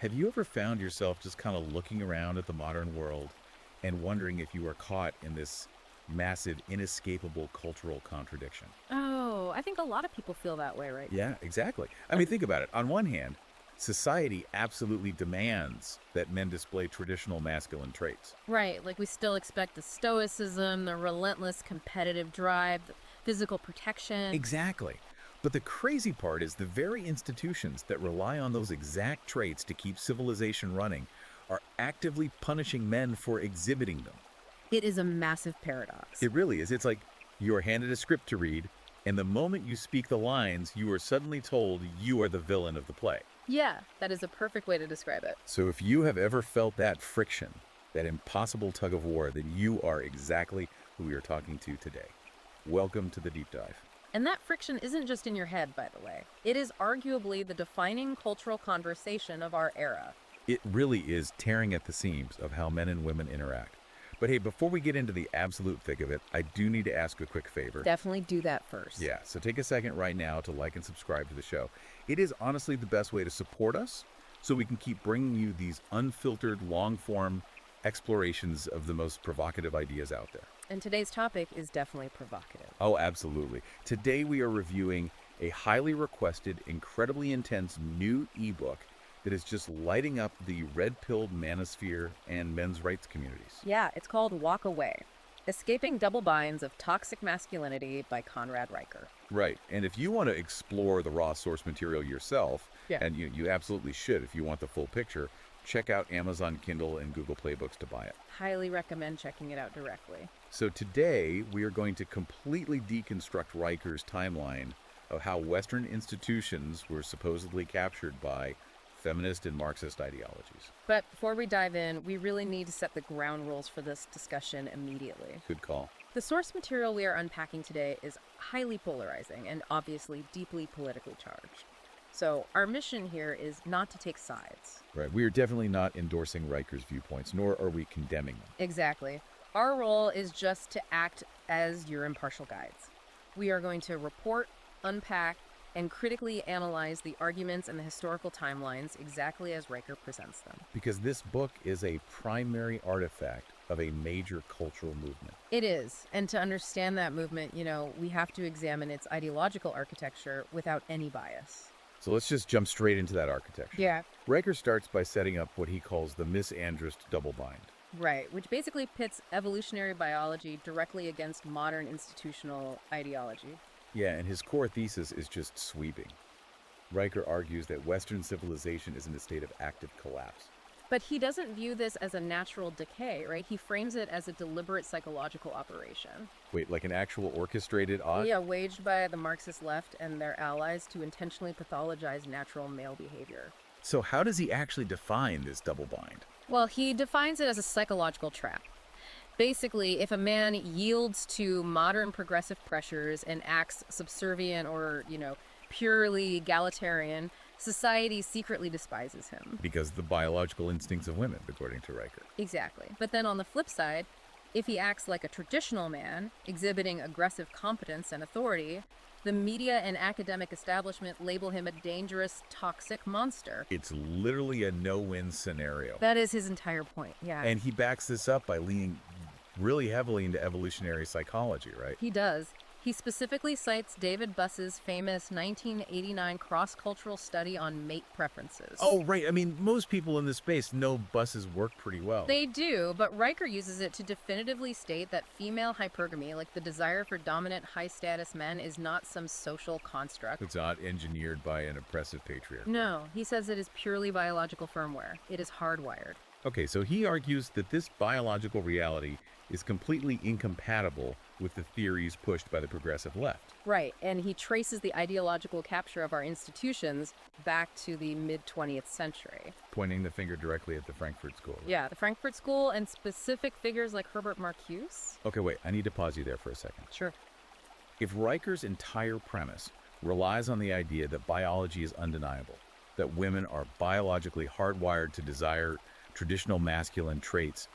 Have you ever found yourself just kind of looking around at the modern world and wondering if you are caught in this massive, inescapable cultural contradiction? Oh, I think a lot of people feel that way right Yeah, now. exactly. I mean, think about it. On one hand, society absolutely demands that men display traditional masculine traits. Right, like we still expect the stoicism, the relentless competitive drive, the physical protection. Exactly. But the crazy part is the very institutions that rely on those exact traits to keep civilization running are actively punishing men for exhibiting them. It is a massive paradox. It really is. It's like you are handed a script to read, and the moment you speak the lines, you are suddenly told you are the villain of the play. Yeah, that is a perfect way to describe it. So if you have ever felt that friction, that impossible tug of war, then you are exactly who we are talking to today. Welcome to the deep dive. And that friction isn't just in your head, by the way. It is arguably the defining cultural conversation of our era. It really is tearing at the seams of how men and women interact. But hey, before we get into the absolute thick of it, I do need to ask a quick favor. Definitely do that first. Yeah, so take a second right now to like and subscribe to the show. It is honestly the best way to support us so we can keep bringing you these unfiltered, long-form explorations of the most provocative ideas out there. And today's topic is definitely provocative. Oh, absolutely. Today we are reviewing a highly requested, incredibly intense new ebook that is just lighting up the red-pilled manosphere and men's rights communities. Yeah, it's called Walk Away: Escaping Double Binds of Toxic Masculinity by Conrad Riker. Right. And if you want to explore the raw source material yourself, Yeah. and you absolutely should if you want the full picture, check out Amazon Kindle and Google Play Books to buy it. Highly recommend checking it out directly. So today we are going to completely deconstruct Riker's timeline of how Western institutions were supposedly captured by feminist and Marxist ideologies. But before we dive in, we really need to set the ground rules for this discussion immediately. Good call. The source material we are unpacking today is highly polarizing and obviously deeply politically charged. So our mission here is not to take sides. Right. We are definitely not endorsing Riker's viewpoints, nor are we condemning them. Exactly. Our role is just to act as your impartial guides. We are going to report, unpack, and critically analyze the arguments and the historical timelines exactly as Riker presents them. Because this book is a primary artifact of a major cultural movement. It is. And to understand that movement, we have to examine its ideological architecture without any bias. So let's just jump straight into that architecture. Yeah. Riker starts by setting up what he calls the misandrist double bind. Right, which basically pits evolutionary biology directly against modern institutional ideology. Yeah, and his core thesis is just sweeping. Riker argues that Western civilization is in a state of active collapse. But he doesn't view this as a natural decay, right? He frames it as a deliberate psychological operation. Wait, like an actual orchestrated odd? Yeah, waged by the Marxist left and their allies to intentionally pathologize natural male behavior. So how does he actually define this double bind? Well, he defines it as a psychological trap. Basically, if a man yields to modern progressive pressures and acts subservient or, purely egalitarian, society secretly despises him. Because the biological instincts of women, according to Riker. Exactly. But then on the flip side, if he acts like a traditional man, exhibiting aggressive competence and authority, the media and academic establishment label him a dangerous, toxic monster. It's literally a no-win scenario. That is his entire point, yeah. And he backs this up by leaning really heavily into evolutionary psychology, right? He does. He specifically cites David Buss's famous 1989 cross-cultural study on mate preferences. Oh, right. I mean, most people in this space know Buss's work pretty well. They do, but Riker uses it to definitively state that female hypergamy, like the desire for dominant, high-status men, is not some social construct. It's not engineered by an oppressive patriarch. No, he says it is purely biological firmware. It is hardwired. Okay, so he argues that this biological reality is completely incompatible with the theories pushed by the progressive left. Right, and he traces the ideological capture of our institutions back to the mid-20th century. Pointing the finger directly at the Frankfurt School. Right? Yeah, the Frankfurt School and specific figures like Herbert Marcuse. Okay, wait, I need to pause you there for a second. Sure. If Riker's entire premise relies on the idea that biology is undeniable, that women are biologically hardwired to desire traditional masculine traits,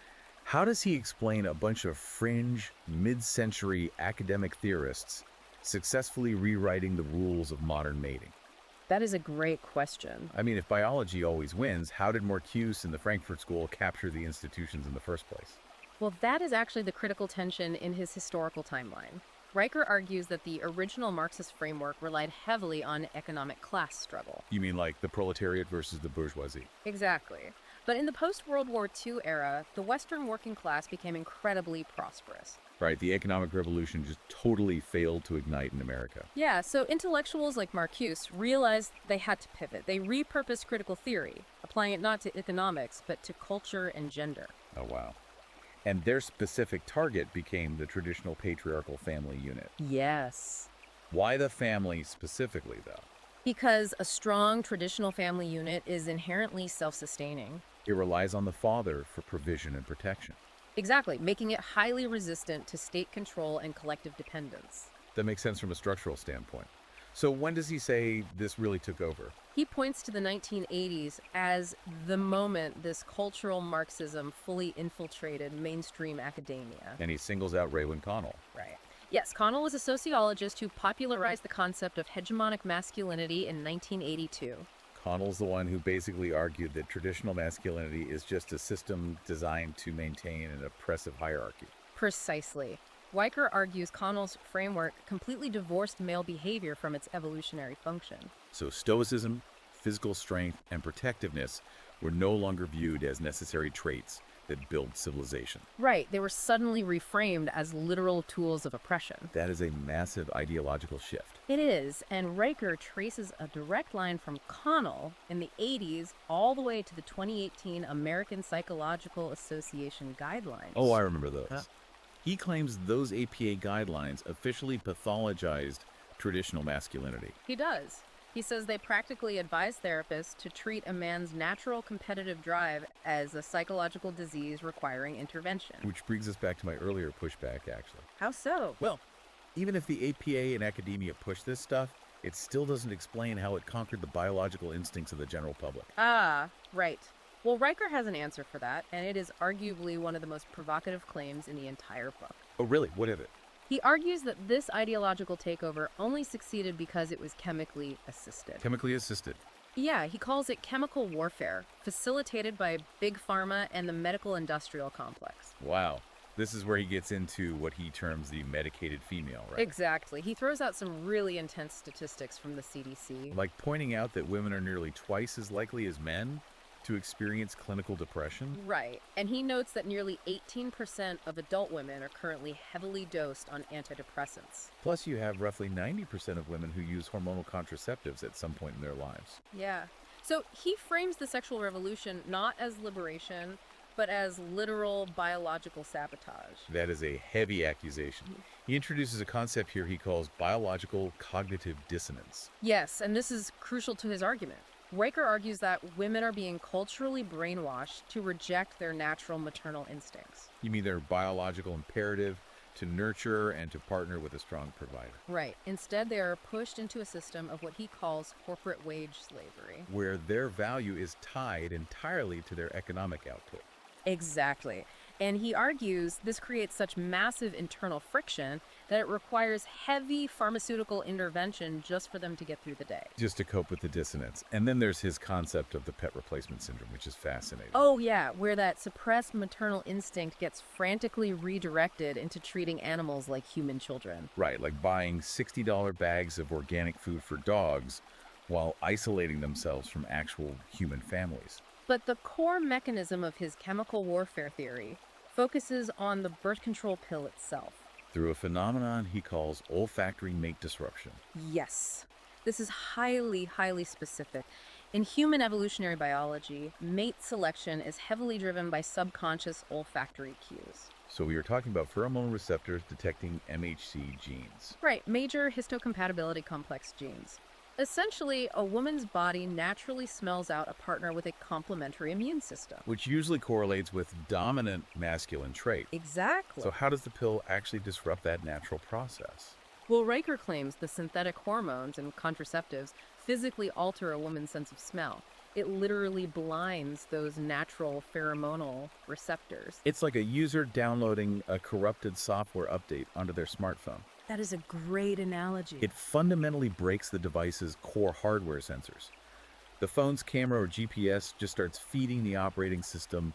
how does he explain a bunch of fringe, mid-century academic theorists successfully rewriting the rules of modern mating? That is a great question. I mean, if biology always wins, how did Marcuse and the Frankfurt School capture the institutions in the first place? Well, that is actually the critical tension in his historical timeline. Riker argues that the original Marxist framework relied heavily on economic class struggle. You mean like the proletariat versus the bourgeoisie? Exactly. But in the post-World War II era, the Western working class became incredibly prosperous. Right, the economic revolution just totally failed to ignite in America. Yeah, so intellectuals like Marcuse realized they had to pivot. They repurposed critical theory, applying it not to economics, but to culture and gender. Oh, wow. And their specific target became the traditional patriarchal family unit. Yes. Why the family specifically, though? Because a strong traditional family unit is inherently self-sustaining. It relies on the father for provision and protection. Exactly, making it highly resistant to state control and collective dependence. That makes sense from a structural standpoint. So when does he say this really took over? He points to the 1980s as the moment this cultural Marxism fully infiltrated mainstream academia. And he singles out Raewyn Connell. Right. Yes, Connell was a sociologist who popularized the concept of hegemonic masculinity in 1982. Connell's the one who basically argued that traditional masculinity is just a system designed to maintain an oppressive hierarchy. Precisely. Riker argues Connell's framework completely divorced male behavior from its evolutionary function. So stoicism, physical strength, and protectiveness were no longer viewed as necessary traits that build civilization. Right, they were suddenly reframed as literal tools of oppression. That is a massive ideological shift. It is, and Riker traces a direct line from Connell in the 80s all the way to the 2018 American Psychological Association guidelines. Oh, I remember those. He claims those APA guidelines officially pathologized traditional masculinity. He does. He says they practically advise therapists to treat a man's natural competitive drive as a psychological disease requiring intervention. Which brings us back to my earlier pushback, actually. How so? Well, even if the APA and academia push this stuff, it still doesn't explain how it conquered the biological instincts of the general public. Ah, right. Well, Riker has an answer for that, and it is arguably one of the most provocative claims in the entire book. Oh, really? What is it? He argues that this ideological takeover only succeeded because it was chemically assisted. Chemically assisted. Yeah, he calls it chemical warfare, facilitated by Big Pharma and the medical industrial complex. Wow. This is where he gets into what he terms the medicated female, right? Exactly. He throws out some really intense statistics from the CDC. Like pointing out that women are nearly twice as likely as men to experience clinical depression. Right. And he notes that nearly 18% of adult women are currently heavily dosed on antidepressants. Plus, you have roughly 90% of women who use hormonal contraceptives at some point in their lives. Yeah. So he frames the sexual revolution not as liberation, but as literal biological sabotage. That is a heavy accusation. He introduces a concept here he calls biological cognitive dissonance. Yes, and this is crucial to his argument. Riker argues that women are being culturally brainwashed to reject their natural maternal instincts. You mean their biological imperative to nurture and to partner with a strong provider. Right. Instead, they are pushed into a system of what he calls corporate wage slavery. Where their value is tied entirely to their economic output. Exactly. And he argues this creates such massive internal friction that it requires heavy pharmaceutical intervention just for them to get through the day. Just to cope with the dissonance. And then there's his concept of the pet replacement syndrome, which is fascinating. Oh, yeah, where that suppressed maternal instinct gets frantically redirected into treating animals like human children. Right, like buying $60 bags of organic food for dogs while isolating themselves from actual human families. But the core mechanism of his chemical warfare theory focuses on the birth control pill itself. Through a phenomenon he calls olfactory mate disruption. Yes. This is highly, highly specific. In human evolutionary biology, mate selection is heavily driven by subconscious olfactory cues. So we are talking about pheromone receptors detecting MHC genes. Right, major histocompatibility complex genes. Essentially, a woman's body naturally smells out a partner with a complementary immune system. Which usually correlates with dominant masculine traits. Exactly. So how does the pill actually disrupt that natural process? Well, Riker claims the synthetic hormones and contraceptives physically alter a woman's sense of smell. It literally blinds those natural pheromonal receptors. It's like a user downloading a corrupted software update onto their smartphone. That is a great analogy. It fundamentally breaks the device's core hardware sensors. The phone's camera or GPS just starts feeding the operating system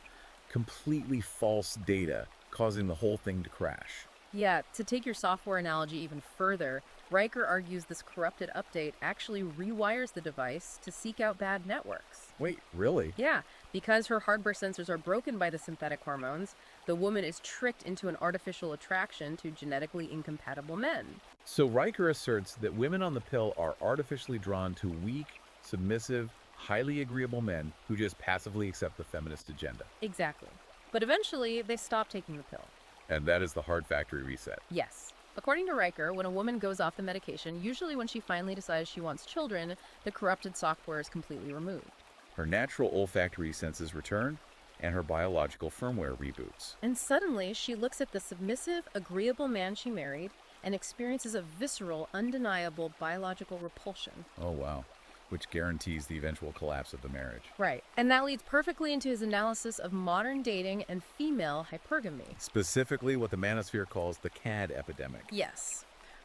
completely false data, causing the whole thing to crash. Yeah, to take your software analogy even further, Riker argues this corrupted update actually rewires the device to seek out bad networks. Wait, really? Yeah, because her hardware sensors are broken by the synthetic hormones, the woman is tricked into an artificial attraction to genetically incompatible men. So Riker asserts that women on the pill are artificially drawn to weak, submissive, highly agreeable men who just passively accept the feminist agenda. Exactly. But eventually, they stop taking the pill. And that is the hard factory reset. Yes. According to Riker, when a woman goes off the medication, usually when she finally decides she wants children, the corrupted software is completely removed. Her natural olfactory senses return, and her biological firmware reboots. And suddenly, she looks at the submissive, agreeable man she married and experiences a visceral, undeniable biological repulsion. Oh, wow. Which guarantees the eventual collapse of the marriage. Right. And that leads perfectly into his analysis of modern dating and female hypergamy. Specifically what the manosphere calls the CAD epidemic. Yes.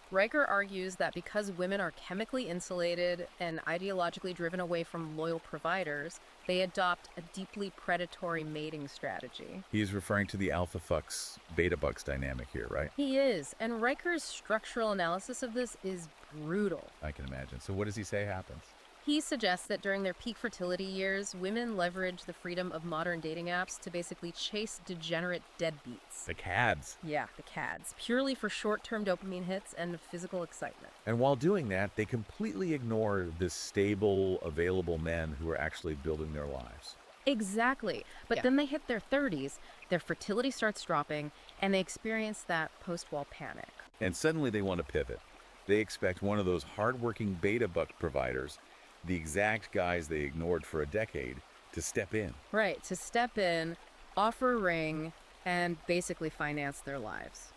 Riker argues that because women are chemically insulated and ideologically driven away from loyal providers, they adopt a deeply predatory mating strategy. He's referring to the alpha fucks, beta bucks dynamic here, right? He is, and Riker's structural analysis of this is brutal. I can imagine. So what does he say happens? He suggests that during their peak fertility years, women leverage the freedom of modern dating apps to basically chase degenerate deadbeats. The CADs. Yeah, the CADs, purely for short-term dopamine hits and physical excitement. And while doing that, they completely ignore the stable, available men who are actually building their lives. Exactly. But then they hit their 30s, their fertility starts dropping, and they experience that post-wall panic. And suddenly they want to pivot. They expect one of those hardworking beta buck providers, the exact guys they ignored for a decade, to step in. Right, to step in, offer a ring, and basically finance their lives.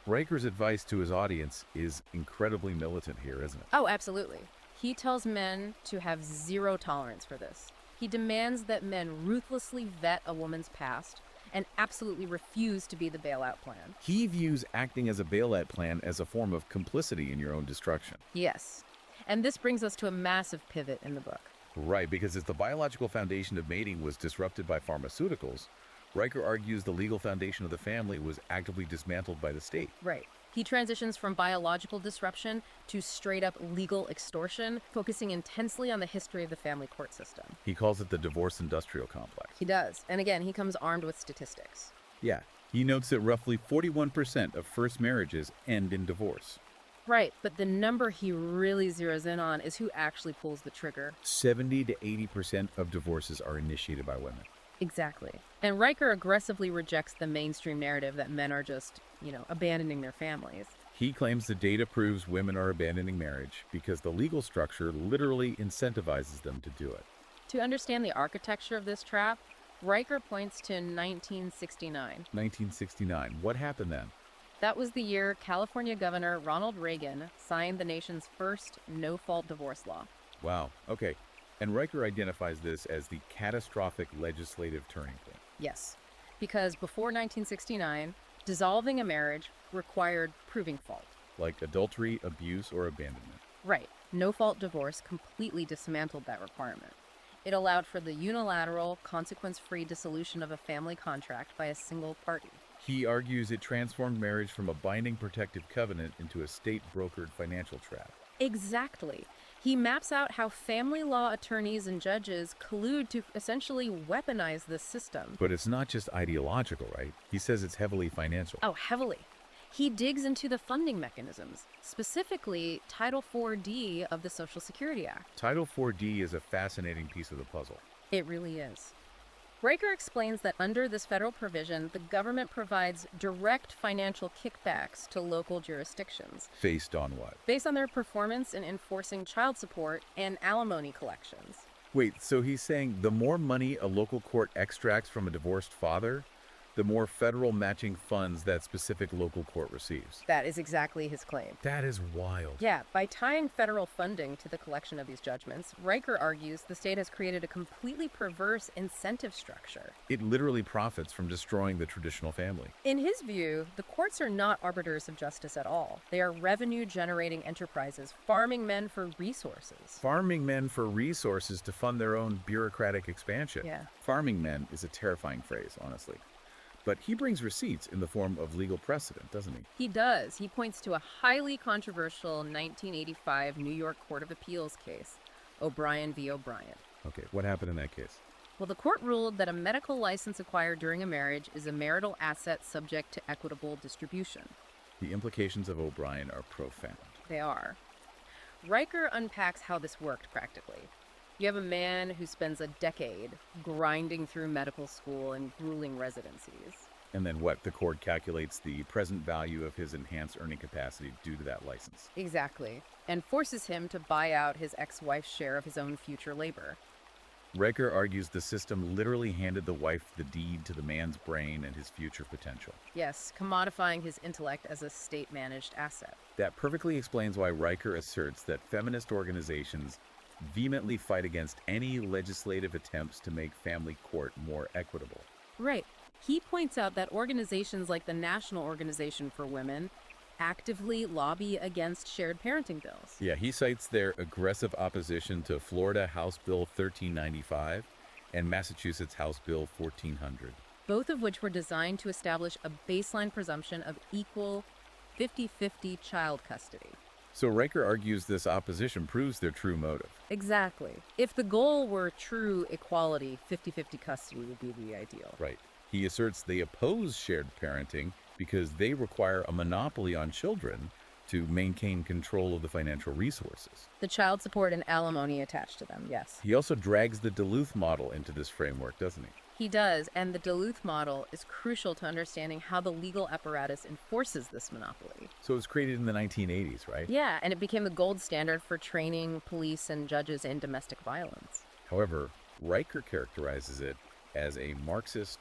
Riker's advice to his audience is incredibly militant here, isn't it? Oh, absolutely. He tells men to have zero tolerance for this. He demands that men ruthlessly vet a woman's past and absolutely refuse to be the bailout plan. He views acting as a bailout plan as a form of complicity in your own destruction. Yes. And this brings us to a massive pivot in the book. Right, because as the biological foundation of mating was disrupted by pharmaceuticals, Riker argues the legal foundation of the family was actively dismantled by the state. Right. He transitions from biological disruption to straight-up legal extortion, focusing intensely on the history of the family court system. He calls it the divorce industrial complex. He does. And again, he comes armed with statistics. Yeah, he notes that roughly 41% of first marriages end in divorce. Right, but the number he really zeroes in on is who actually pulls the trigger. 70 to 80% of divorces are initiated by women. Exactly. And Riker aggressively rejects the mainstream narrative that men are just, abandoning their families. He claims the data proves women are abandoning marriage because the legal structure literally incentivizes them to do it. To understand the architecture of this trap, Riker points to 1969. 1969. What happened then? That was the year California Governor Ronald Reagan signed the nation's first no-fault divorce law. Wow. Okay. And Riker identifies this as the catastrophic legislative turning point. Yes, because before 1969, dissolving a marriage required proving fault. Like adultery, abuse, or abandonment. Right. No-fault divorce completely dismantled that requirement. It allowed for the unilateral, consequence-free dissolution of a family contract by a single party. He argues it transformed marriage from a binding protective covenant into a state-brokered financial trap. Exactly. He maps out how family law attorneys and judges collude to essentially weaponize this system. But it's not just ideological, right? He says it's heavily financial. Oh, heavily. He digs into the funding mechanisms, specifically Title IV-D of the Social Security Act. Title IV-D is a fascinating piece of the puzzle. It really is. Riker explains that under this federal provision, the government provides direct financial kickbacks to local jurisdictions. Based on what? Based on their performance in enforcing child support and alimony collections. Wait, so he's saying the more money a local court extracts from a divorced father, the more federal matching funds that specific local court receives. That is exactly his claim. That is wild. Yeah, by tying federal funding to the collection of these judgments, Riker argues the state has created a completely perverse incentive structure. It literally profits from destroying the traditional family. In his view, the courts are not arbiters of justice at all. They are revenue-generating enterprises, farming men for resources. Farming men for resources to fund their own bureaucratic expansion. Yeah. Farming men is a terrifying phrase, honestly. But he brings receipts in the form of legal precedent, doesn't he? He does. He points to a highly controversial 1985 New York Court of Appeals case, O'Brien v. O'Brien. Okay, what happened in that case? Well, the court ruled that a medical license acquired during a marriage is a marital asset subject to equitable distribution. The implications of O'Brien are profound. They are. Riker unpacks how this worked practically. You have a man who spends a decade grinding through medical school and grueling residencies. And then what? The court calculates the present value of his enhanced earning capacity due to that license. Exactly. And forces him to buy out his ex-wife's share of his own future labor. Riker argues the system literally handed the wife the deed to the man's brain and his future potential. Yes, commodifying his intellect as a state-managed asset. That perfectly explains why Riker asserts that feminist organizations vehemently fight against any legislative attempts to make family court more equitable. Right. He points out that organizations like the National Organization for Women actively lobby against shared parenting bills. Yeah, he cites their aggressive opposition to Florida House Bill 1395 and Massachusetts House Bill 1400. Both of which were designed to establish a baseline presumption of equal 50-50 child custody. So Riker argues this opposition proves their true motive. Exactly. If the goal were true equality, 50-50 custody would be the ideal. Right. He asserts they oppose shared parenting because they require a monopoly on children to maintain control of the financial resources. The child support and alimony attached to them, yes. He also drags the Duluth model into this framework, doesn't he? He does, and the Duluth model is crucial to understanding how the legal apparatus enforces this monopoly. So it was created in the 1980s, right? Yeah, and it became the gold standard for training police and judges in domestic violence. However, Riker characterizes it as a Marxist,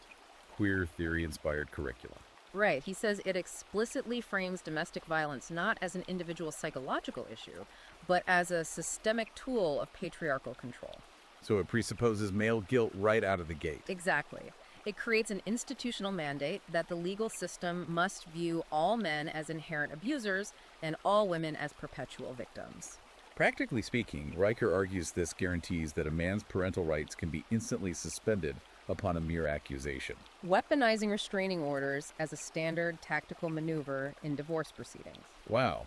queer theory-inspired curriculum. Right. He says it explicitly frames domestic violence not as an individual psychological issue, but as a systemic tool of patriarchal control. So it presupposes male guilt right out of the gate. Exactly. It creates an institutional mandate that the legal system must view all men as inherent abusers and all women as perpetual victims. Practically speaking, Riker argues this guarantees that a man's parental rights can be instantly suspended upon a mere accusation. Weaponizing restraining orders as a standard tactical maneuver in divorce proceedings. Wow.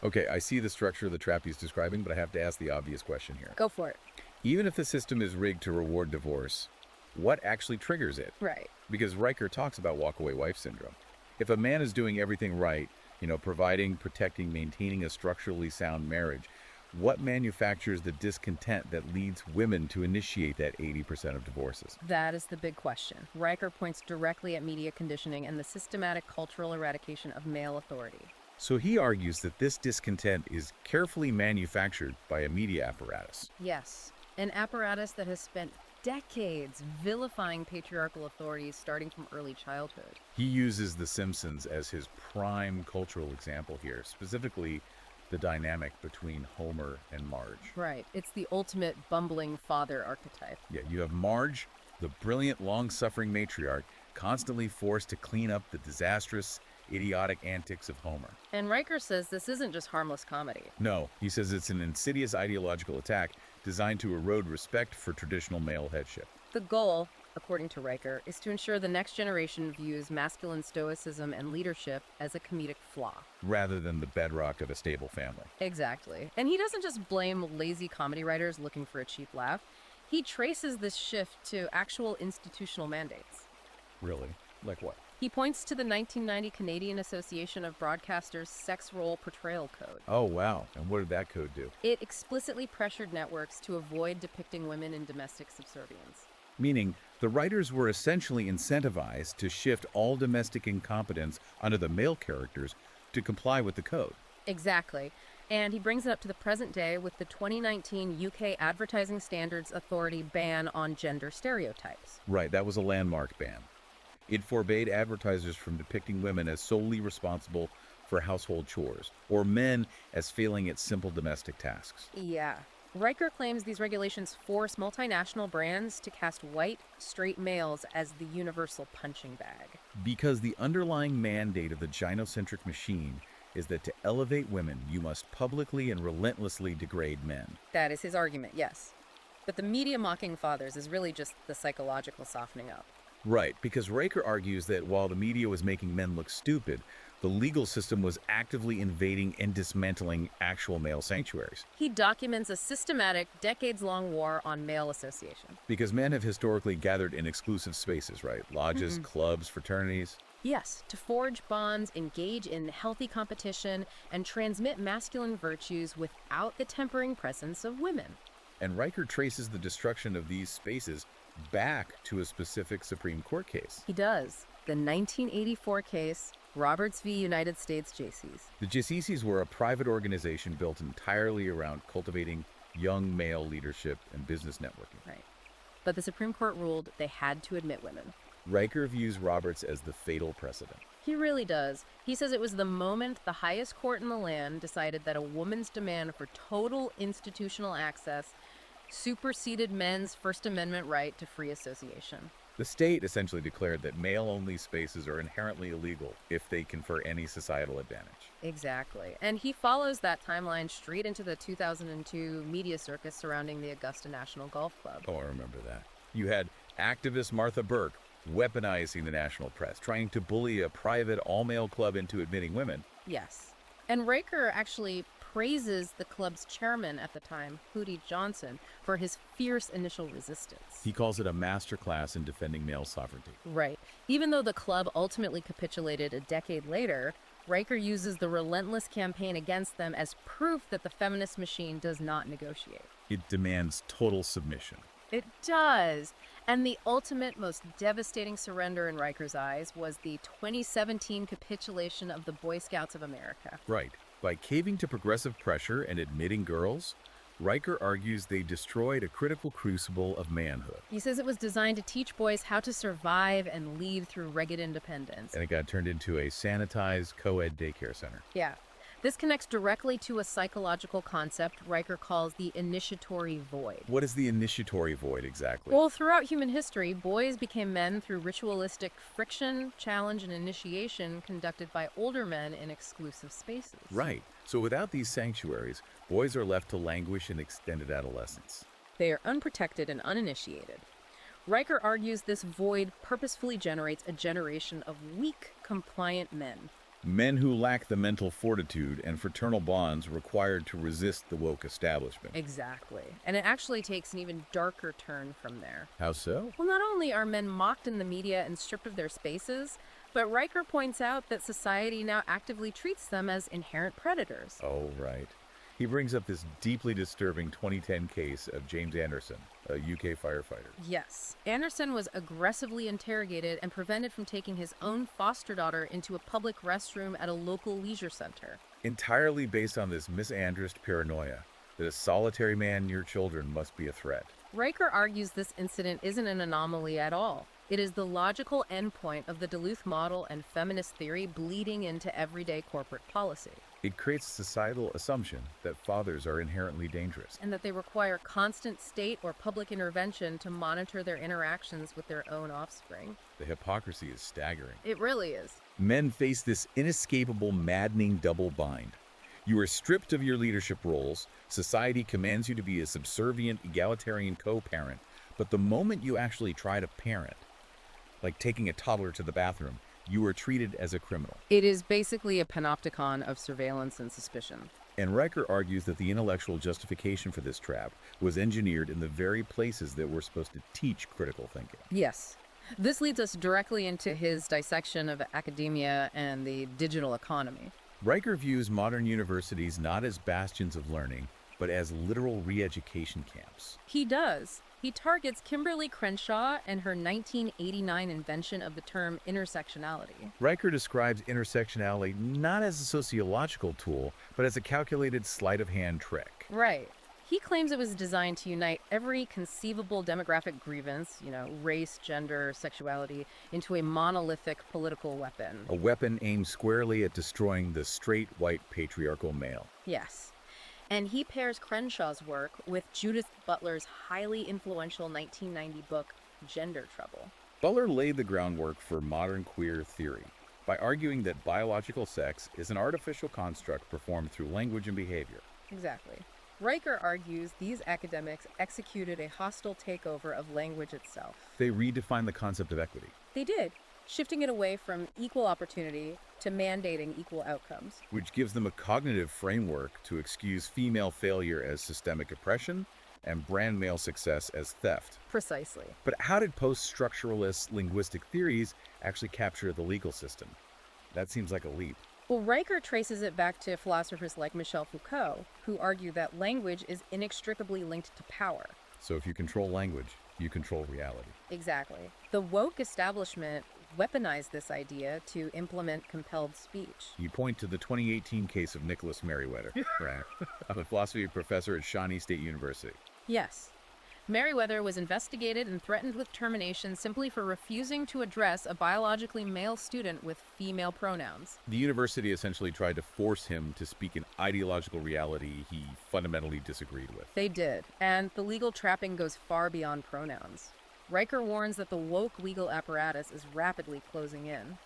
Okay, I see the structure of the trap he's describing, but I have to ask the obvious question here. Go for it. Even if the system is rigged to reward divorce, what actually triggers it? Right. Because Riker talks about walkaway wife syndrome. If a man is doing everything right, providing, protecting, maintaining a structurally sound marriage, what manufactures the discontent that leads women to initiate that 80% of divorces? That is the big question. Riker points directly at media conditioning and the systematic cultural eradication of male authority. So he argues that this discontent is carefully manufactured by a media apparatus. Yes, an apparatus that has spent decades vilifying patriarchal authorities starting from early childhood. He uses The Simpsons as his prime cultural example here, specifically the dynamic between Homer and Marge. Right. It's the ultimate bumbling father archetype. Yeah, you have Marge, the brilliant, long-suffering matriarch, constantly forced to clean up the disastrous, idiotic antics of Homer. And Riker says this isn't just harmless comedy. No, he says it's an insidious ideological attack designed to erode respect for traditional male headship. The goal, according to Riker, is to ensure the next generation views masculine stoicism and leadership as a comedic flaw. Rather than the bedrock of a stable family. Exactly. And he doesn't just blame lazy comedy writers looking for a cheap laugh. He traces this shift to actual institutional mandates. Really? Like what? He points to the 1990 Canadian Association of Broadcasters Sex Role Portrayal Code. Oh, wow. And what did that code do? It explicitly pressured networks to avoid depicting women in domestic subservience. Meaning, the writers were essentially incentivized to shift all domestic incompetence onto the male characters to comply with the code. Exactly. And he brings it up to the present day with the 2019 UK Advertising Standards Authority ban on gender stereotypes. Right, that was a landmark ban. It forbade advertisers from depicting women as solely responsible for household chores, or men as failing at simple domestic tasks. Yeah. Riker claims these regulations force multinational brands to cast white, straight males as the universal punching bag. Because the underlying mandate of the gynocentric machine is that to elevate women, you must publicly and relentlessly degrade men. That is his argument, yes. But the media mocking fathers is really just the psychological softening up. Right, because Riker argues that while the media was making men look stupid, the legal system was actively invading and dismantling actual male sanctuaries. He documents a systematic, decades-long war on male association. Because men have historically gathered in exclusive spaces, right? Lodges, clubs, fraternities. Yes, to forge bonds, engage in healthy competition, and transmit masculine virtues without the tempering presence of women. And Riker traces the destruction of these spaces back to a specific Supreme Court case. He does. The 1984 case, Roberts v. United States JCs. The JCCs were a private organization built entirely around cultivating young male leadership and business networking. Right. But the Supreme Court ruled they had to admit women. Riker views Roberts as the fatal precedent. He really does. He says it was the moment the highest court in the land decided that a woman's demand for total institutional access superseded men's First Amendment right to free association. The state essentially declared that male-only spaces are inherently illegal if they confer any societal advantage. Exactly. And he follows that timeline straight into the 2002 media circus surrounding the Augusta National Golf Club. Oh, I remember that. You had activist Martha Burke weaponizing the national press, trying to bully a private all-male club into admitting women. Yes. And Riker actually praises the club's chairman at the time, Hootie Johnson, for his fierce initial resistance. He calls it a masterclass in defending male sovereignty. Right. Even though the club ultimately capitulated a decade later, Riker uses the relentless campaign against them as proof that the feminist machine does not negotiate. It demands total submission. It does. And the ultimate, most devastating surrender in Riker's eyes was the 2017 capitulation of the Boy Scouts of America. Right. By caving to progressive pressure and admitting girls, Riker argues they destroyed a critical crucible of manhood. He says it was designed to teach boys how to survive and lead through rugged independence. And it got turned into a sanitized co-ed daycare center. Yeah. This connects directly to a psychological concept Riker calls the initiatory void. What is the initiatory void exactly? Well, throughout human history, boys became men through ritualistic friction, challenge, and initiation conducted by older men in exclusive spaces. Right. So without these sanctuaries, boys are left to languish in extended adolescence. They are unprotected and uninitiated. Riker argues this void purposefully generates a generation of weak, compliant men. Men who lack the mental fortitude and fraternal bonds required to resist the woke establishment. Exactly. And it actually takes an even darker turn from there. How so? Well, not only are men mocked in the media and stripped of their spaces, but Riker points out that society now actively treats them as inherent predators. Oh, right. He brings up this deeply disturbing 2010 case of James Anderson, a UK firefighter. Yes. Anderson was aggressively interrogated and prevented from taking his own foster daughter into a public restroom at a local leisure center. Entirely based on this misandrist paranoia that a solitary man near children must be a threat. Riker argues this incident isn't an anomaly at all. It is the logical endpoint of the Duluth model and feminist theory bleeding into everyday corporate policy. It creates a societal assumption that fathers are inherently dangerous. And that they require constant state or public intervention to monitor their interactions with their own offspring. The hypocrisy is staggering. It really is. Men face this inescapable, maddening double bind. You are stripped of your leadership roles, society commands you to be a subservient, egalitarian co-parent, but the moment you actually try to parent, like taking a toddler to the bathroom, you are treated as a criminal. It is basically a panopticon of surveillance and suspicion. And Riker argues that the intellectual justification for this trap was engineered in the very places that were supposed to teach critical thinking. Yes. This leads us directly into his dissection of academia and the digital economy. Riker views modern universities not as bastions of learning, but as literal re-education camps. He does. He targets Kimberly Crenshaw and her 1989 invention of the term intersectionality. Riker describes intersectionality not as a sociological tool, but as a calculated sleight-of-hand trick. Right. He claims it was designed to unite every conceivable demographic grievance, race, gender, sexuality, into a monolithic political weapon. A weapon aimed squarely at destroying the straight, white, patriarchal male. Yes. And he pairs Crenshaw's work with Judith Butler's highly influential 1990 book, Gender Trouble. Butler laid the groundwork for modern queer theory by arguing that biological sex is an artificial construct performed through language and behavior. Exactly. Riker argues these academics executed a hostile takeover of language itself. They redefined the concept of equity. They did, shifting it away from equal opportunity to mandating equal outcomes. Which gives them a cognitive framework to excuse female failure as systemic oppression and brand male success as theft. Precisely. But how did post-structuralist linguistic theories actually capture the legal system? That seems like a leap. Well, Riker traces it back to philosophers like Michel Foucault, who argue that language is inextricably linked to power. So if you control language, you control reality. Exactly. The woke establishment weaponized this idea to implement compelled speech. You point to the 2018 case of Nicholas Merriweather, right? A philosophy professor at Shawnee State University. Yes. Merriweather was investigated and threatened with termination simply for refusing to address a biologically male student with female pronouns. The university essentially tried to force him to speak an ideological reality he fundamentally disagreed with. They did, and the legal trapping goes far beyond pronouns. Riker warns that the woke legal apparatus is rapidly closing in.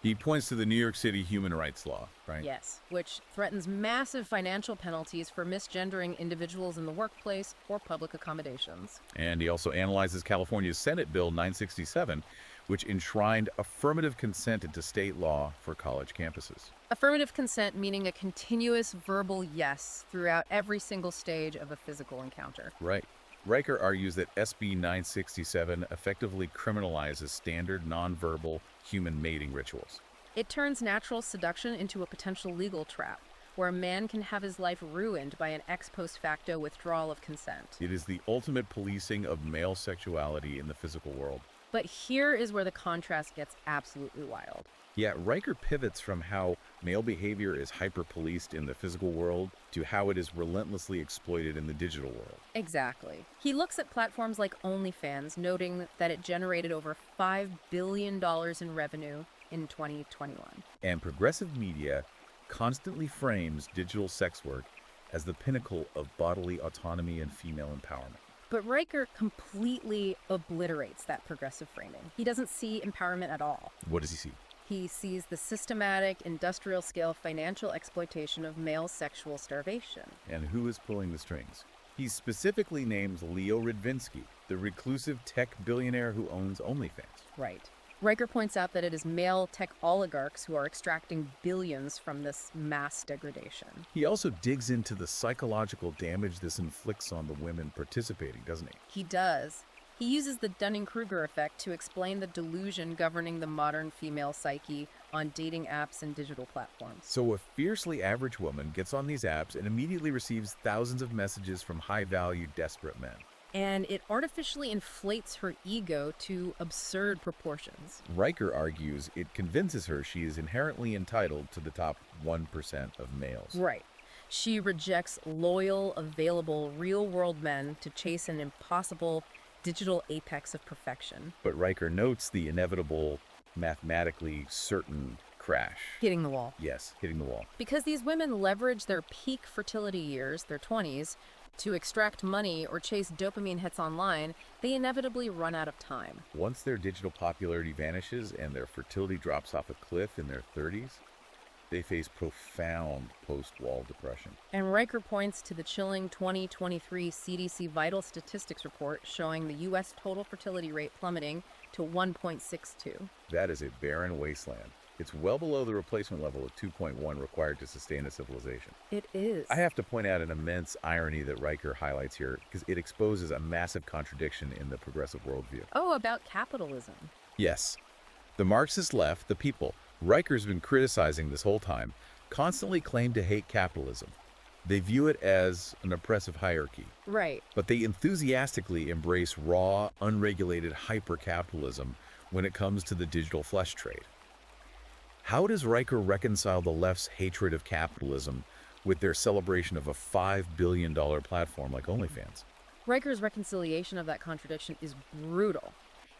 He points to the New York City human rights law, right? Yes, which threatens massive financial penalties for misgendering individuals in the workplace or public accommodations. And he also analyzes California's Senate Bill 967, which enshrined affirmative consent into state law for college campuses. Affirmative consent meaning a continuous verbal yes throughout every single stage of a physical encounter. Right. Riker argues that SB 967 effectively criminalizes standard nonverbal human mating rituals. It turns natural seduction into a potential legal trap, where a man can have his life ruined by an ex post facto withdrawal of consent. It is the ultimate policing of male sexuality in the physical world. But here is where the contrast gets absolutely wild. Yeah, Riker pivots from how male behavior is hyper-policed in the physical world to how it is relentlessly exploited in the digital world. Exactly. He looks at platforms like OnlyFans, noting that it generated over $5 billion in revenue in 2021. And progressive media constantly frames digital sex work as the pinnacle of bodily autonomy and female empowerment. But Riker completely obliterates that progressive framing. He doesn't see empowerment at all. What does he see? He sees the systematic, industrial-scale financial exploitation of male sexual starvation. And who is pulling the strings? He specifically names Leo Radvinsky, the reclusive tech billionaire who owns OnlyFans. Right. Riker points out that it is male tech oligarchs who are extracting billions from this mass degradation. He also digs into the psychological damage this inflicts on the women participating, doesn't he? He does. He uses the Dunning-Kruger effect to explain the delusion governing the modern female psyche on dating apps and digital platforms. So a fiercely average woman gets on these apps and immediately receives thousands of messages from high-value, desperate men. And it artificially inflates her ego to absurd proportions. Riker argues it convinces her she is inherently entitled to the top 1% of males. Right. She rejects loyal, available, real-world men to chase an impossible digital apex of perfection. But Riker notes the inevitable, mathematically certain crash. Hitting the wall. Yes, hitting the wall. Because these women leverage their peak fertility years, their 20s, to extract money or chase dopamine hits online, they inevitably run out of time. Once their digital popularity vanishes and their fertility drops off a cliff in their 30s, they face profound post-wall depression. And Riker points to the chilling 2023 CDC Vital Statistics report showing the U.S. total fertility rate plummeting to 1.62. That is a barren wasteland. It's well below the replacement level of 2.1 required to sustain a civilization. It is. I have to point out an immense irony that Riker highlights here because it exposes a massive contradiction in the progressive worldview. Oh, about capitalism. Yes. The Marxist left, the people, Riker's been criticizing this whole time, constantly claim to hate capitalism. They view it as an oppressive hierarchy. Right. But they enthusiastically embrace raw, unregulated hyper-capitalism when it comes to the digital flesh trade. How does Riker reconcile the left's hatred of capitalism with their celebration of a $5 billion platform like OnlyFans. Riker's reconciliation of that contradiction is brutal.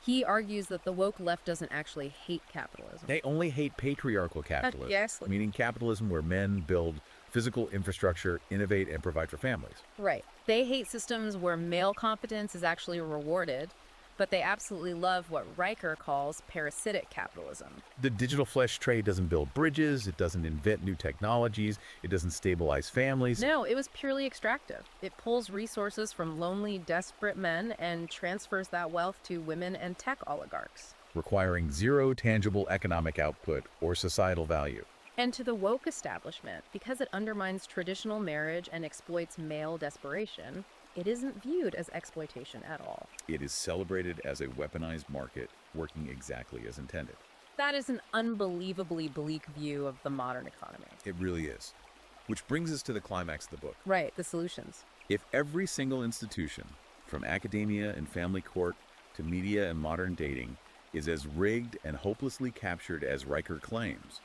He argues that the woke left doesn't actually hate capitalism. They only hate patriarchal capitalism, Yes. meaning capitalism where men build physical infrastructure, innovate, and provide for families. Right. They hate systems where male competence is actually rewarded, but they absolutely love what Riker calls parasitic capitalism. The digital flesh trade doesn't build bridges, it doesn't invent new technologies, it doesn't stabilize families. No, it was purely extractive. It pulls resources from lonely, desperate men and transfers that wealth to women and tech oligarchs. Requiring zero tangible economic output or societal value. And to the woke establishment, because it undermines traditional marriage and exploits male desperation, it isn't viewed as exploitation at all. It is celebrated as a weaponized market working exactly as intended. That is an unbelievably bleak view of the modern economy. It really is. Which brings us to the climax of the book. Right, the solutions. If every single institution, from academia and family court to media and modern dating, is as rigged and hopelessly captured as Riker claims,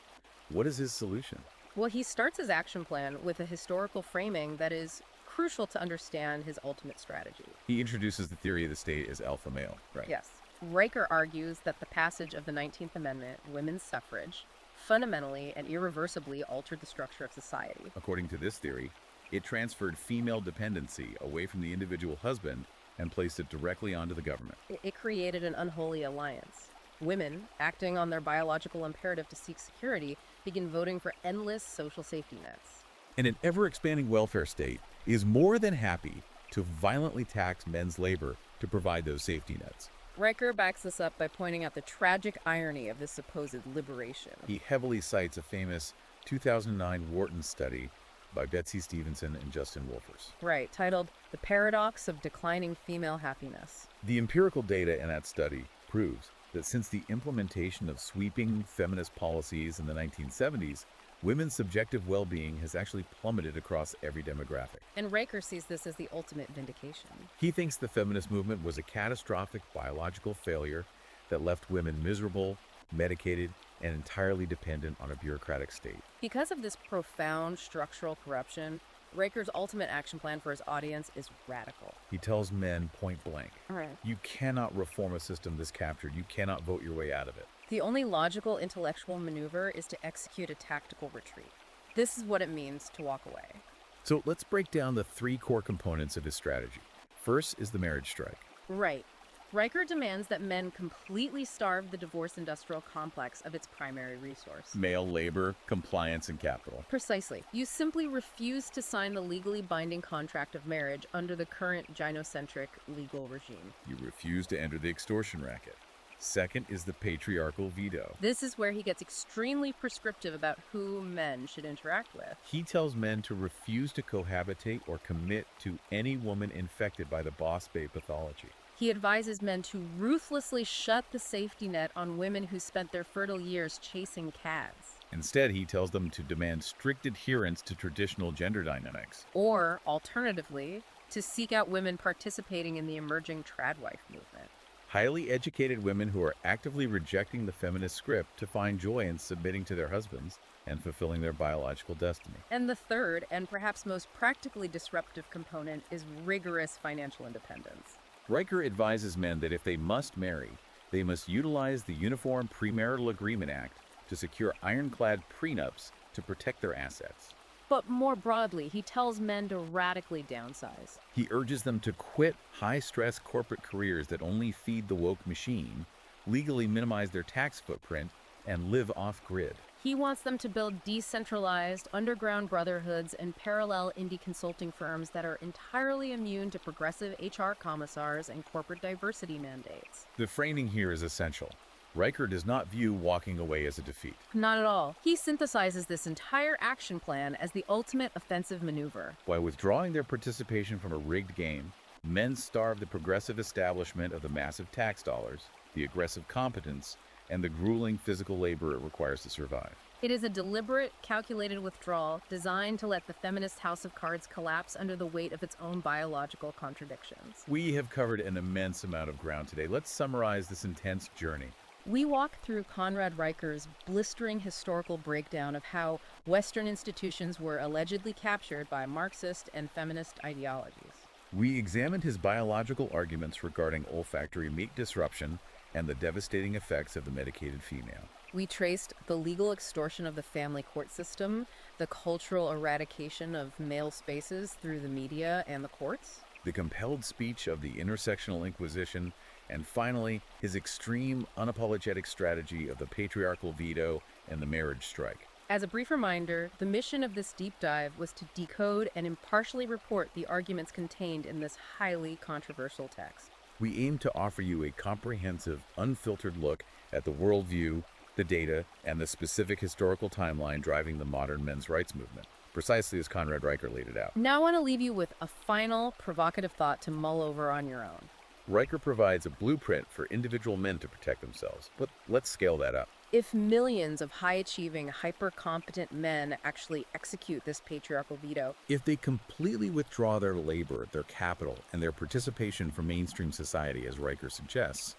what is his solution? Well, he starts his action plan with a historical framing that is crucial to understand his ultimate strategy. He introduces the theory of the state as alpha male, right? Yes. Riker argues that the passage of the 19th Amendment, women's suffrage, fundamentally and irreversibly altered the structure of society. According to this theory, it transferred female dependency away from the individual husband and placed it directly onto the government. It created an unholy alliance. Women, acting on their biological imperative to seek security, begin voting for endless social safety nets. And an ever-expanding welfare state is more than happy to violently tax men's labor to provide those safety nets. Riker backs this up by pointing out the tragic irony of this supposed liberation. He heavily cites a famous 2009 Wharton study by Betsy Stevenson and Justin Wolfers. Right, titled The Paradox of Declining Female Happiness. The empirical data in that study proves that since the implementation of sweeping feminist policies in the 1970s, women's subjective well-being has actually plummeted across every demographic. And Riker sees this as the ultimate vindication. He thinks the feminist movement was a catastrophic biological failure that left women miserable, medicated, and entirely dependent on a bureaucratic state. Because of this profound structural corruption, Riker's ultimate action plan for his audience is radical. He tells men point blank, Right. you cannot reform a system this captured. You cannot vote your way out of it. The only logical intellectual maneuver is to execute a tactical retreat. This is what it means to walk away. So let's break down the three core components of his strategy. First is the marriage strike. Right. Riker demands that men completely starve the divorce industrial complex of its primary resource. Male labor, compliance, and capital. Precisely. You simply refuse to sign the legally binding contract of marriage under the current gynocentric legal regime. You refuse to enter the extortion racket. Second is the patriarchal veto. This is where he gets extremely prescriptive about who men should interact with. He tells men to refuse to cohabitate or commit to any woman infected by the boss babe pathology. He advises men to ruthlessly shut the safety net on women who spent their fertile years chasing cads. Instead, he tells them to demand strict adherence to traditional gender dynamics. Or, alternatively, to seek out women participating in the emerging tradwife movement. Highly educated women who are actively rejecting the feminist script to find joy in submitting to their husbands and fulfilling their biological destiny. And the third, and perhaps most practically disruptive component, is rigorous financial independence. Riker advises men that if they must marry, they must utilize the Uniform Premarital Agreement Act to secure ironclad prenups to protect their assets. But more broadly, he tells men to radically downsize. He urges them to quit high-stress corporate careers that only feed the woke machine, legally minimize their tax footprint, and live off-grid. He wants them to build decentralized, underground brotherhoods and parallel indie consulting firms that are entirely immune to progressive HR commissars and corporate diversity mandates. The framing here is essential. Riker does not view walking away as a defeat. Not at all. He synthesizes this entire action plan as the ultimate offensive maneuver. By withdrawing their participation from a rigged game, men starve the progressive establishment of the massive tax dollars, the aggressive competence, and the grueling physical labor it requires to survive. It is a deliberate, calculated withdrawal designed to let the feminist house of cards collapse under the weight of its own biological contradictions. We have covered an immense amount of ground today. Let's summarize this intense journey. We walk through Conrad Riker's blistering historical breakdown of how Western institutions were allegedly captured by Marxist and feminist ideologies. We examined his biological arguments regarding olfactory meat disruption and the devastating effects of the medicated female. We traced the legal extortion of the family court system, the cultural eradication of male spaces through the media and the courts, The compelled speech of the intersectional Inquisition, and finally, his extreme, unapologetic strategy of the patriarchal veto and the marriage strike. As a brief reminder, the mission of this deep dive was to decode and impartially report the arguments contained in this highly controversial text. We aim to offer you a comprehensive, unfiltered look at the worldview, the data, and the specific historical timeline driving the modern men's rights movement, precisely as Conrad Riker laid it out. Now I want to leave you with a final provocative thought to mull over on your own. Riker provides a blueprint for individual men to protect themselves, but let's scale that up. If millions of high-achieving, hyper-competent men actually execute this patriarchal veto, If they completely withdraw their labor, their capital, and their participation from mainstream society, as Riker suggests,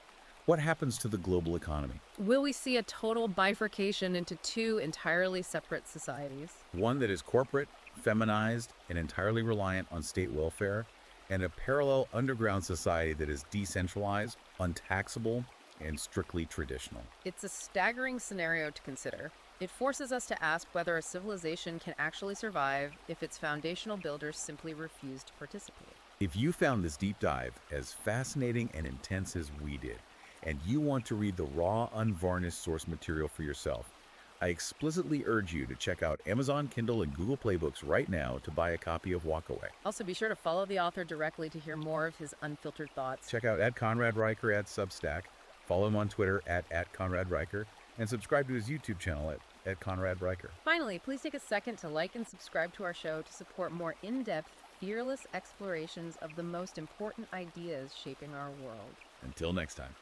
what happens to the global economy? will we see a total bifurcation into two entirely separate societies? One that is corporate, feminized, and entirely reliant on state welfare, and a parallel underground society that is decentralized, untaxable, and strictly traditional. It's a staggering scenario to consider. It forces us to ask whether a civilization can actually survive if its foundational builders simply refuse to participate. If you found this deep dive as fascinating and intense as we did, and you want to read the raw, unvarnished source material for yourself, I explicitly urge you to check out Amazon Kindle and Google Playbooks right now to buy a copy of Walkaway. Also, be sure to follow the author directly to hear more of his unfiltered thoughts. Check out @Conrad Riker at Substack, follow him on Twitter at Conrad Riker, and subscribe to his YouTube channel at Conrad Riker. Finally, please take a second to like and subscribe to our show to support more in-depth, fearless explorations of the most important ideas shaping our world. Until next time.